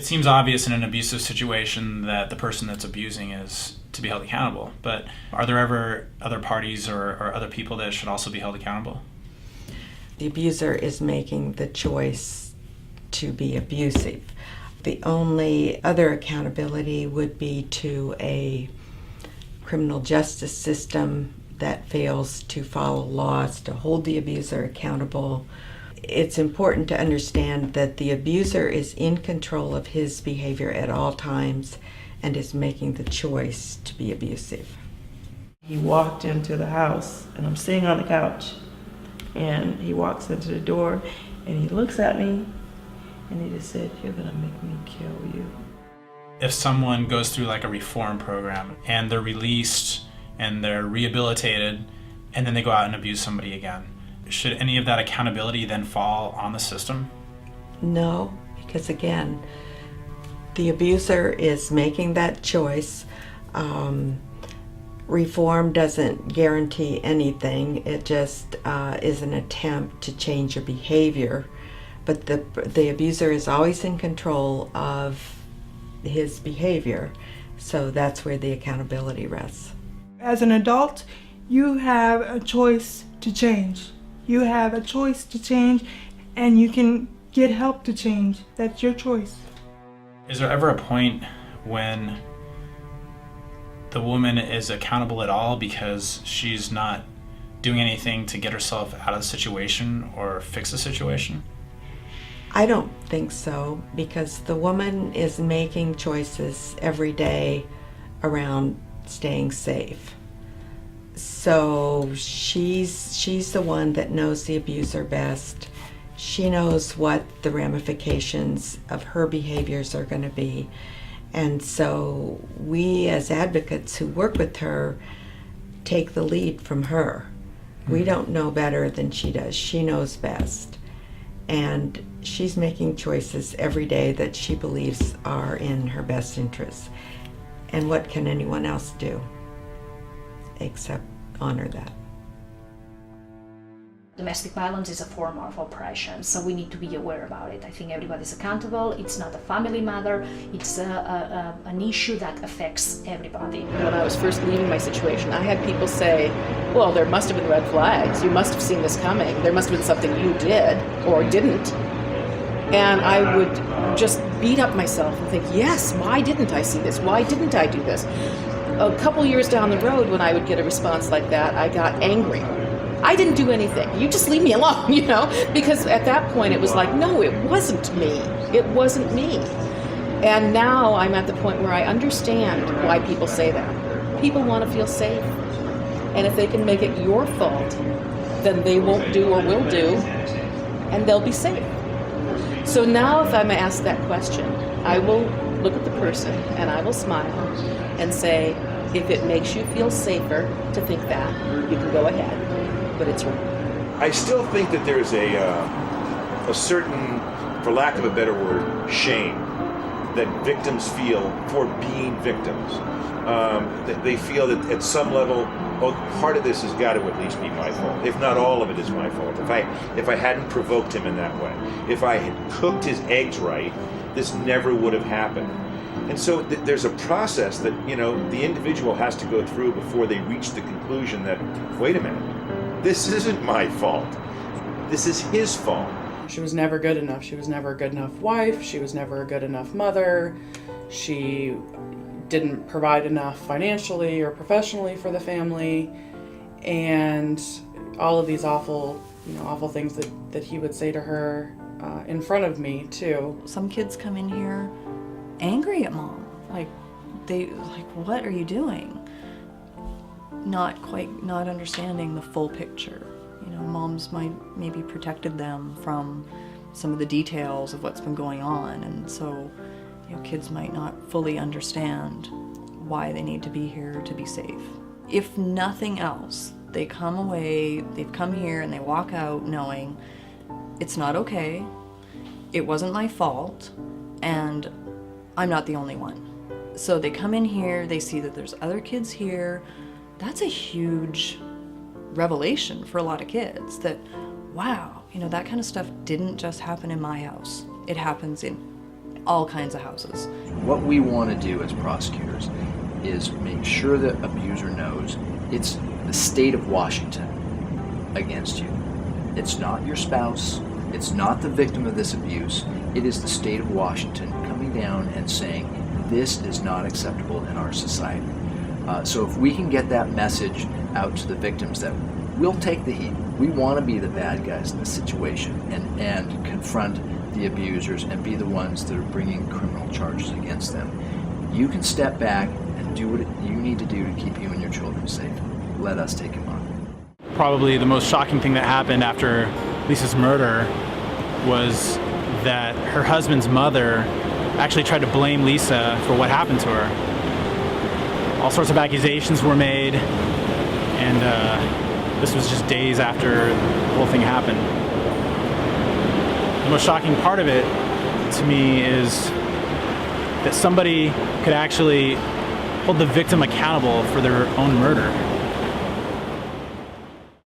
it seems obvious in an abusive situation that the person that's abusing is to be held accountable, but are there ever other parties or other people that should also be held accountable? The abuser is making the choice to be abusive. The only other accountability would be to a criminal justice system that fails to follow laws to hold the abuser accountable. It's important to understand that the abuser is in control of his behavior at all times and is making the choice to be abusive. He walked into the house, and I'm sitting on the couch, and he walks into the door, and he looks at me, and he just said, "You're gonna make me kill you." If someone goes through like a reform program and they're released and they're rehabilitated and then they go out and abuse somebody again, should any of that accountability then fall on the system? No, because again, the abuser is making that choice. Reform doesn't guarantee anything. It just is an attempt to change your behavior. But the abuser is always in control of his behavior, so that's where the accountability rests. As an adult, you have a choice to change. You have a choice to change, and you can get help to change. That's your choice. Is there ever a point when the woman is accountable at all because she's not doing anything to get herself out of the situation or fix the situation? I don't think so, because the woman is making choices every day around staying safe. So she's the one that knows the abuser best. She knows what the ramifications of her behaviors are going to be. And so we as advocates who work with her take the lead from her. We don't know better than she does. She knows best. And she's making choices every day that she believes are in her best interests. And what can anyone else do except honor that? Domestic violence is a form of oppression, so we need to be aware about it. I think everybody's accountable. It's not a family matter. It's an issue that affects everybody. When I was first leaving my situation, I had people say, well, there must have been red flags. You must have seen this coming. There must have been something you did or didn't. And I would just beat up myself and think, yes, why didn't I see this? Why didn't I do this? A couple years down the road, when I would get a response like that, I got angry. I didn't do anything. You just leave me alone, because at that point it was like, no, it wasn't me. It wasn't me. And now I'm at the point where I understand why people say that. People want to feel safe. And if they can make it your fault, then they won't do or will do, and they'll be safe. So now if I'm asked that question, I will look at the person and I will smile and say, if it makes you feel safer to think that, you can go ahead. But it's wrong. I still think that there's a certain, for lack of a better word, shame that victims feel for being victims. They feel that at some level, part of this has got to at least be my fault. If not all of it is my fault. If I hadn't provoked him in that way, if I had cooked his eggs right, this never would have happened. And so there's a process that the individual has to go through before they reach the conclusion that, wait a minute, this isn't my fault. This is his fault. She was never good enough. She was never a good enough wife. She was never a good enough mother. She didn't provide enough financially or professionally for the family. And all of these awful things that he would say to her in front of me too. Some kids come in here angry at mom. What are you doing? Not understanding the full picture. Moms might maybe protected them from some of the details of what's been going on, and so kids might not fully understand why they need to be here to be safe. If nothing else, they've come here and they walk out knowing it's not okay, it wasn't my fault, and I'm not the only one. So they come in here, they see that there's other kids here. That's a huge revelation for a lot of kids that, wow, that kind of stuff didn't just happen in my house. It happens in all kinds of houses. What we want to do as prosecutors is make sure that abuser knows it's the state of Washington against you. It's not your spouse. It's not the victim of this abuse. It is the state of Washington coming down and saying this is not acceptable in our society. So if we can get that message out to the victims that we'll take the heat, we want to be the bad guys in this situation and confront the abusers and be the ones that are bringing criminal charges against them. You can step back and do what you need to do to keep you and your children safe. Let us take him on. Probably the most shocking thing that happened after Lisa's murder was that her husband's mother actually tried to blame Lisa for what happened to her. All sorts of accusations were made, and this was just days after the whole thing happened. The most shocking part of it to me is that somebody could actually hold the victim accountable for their own murder.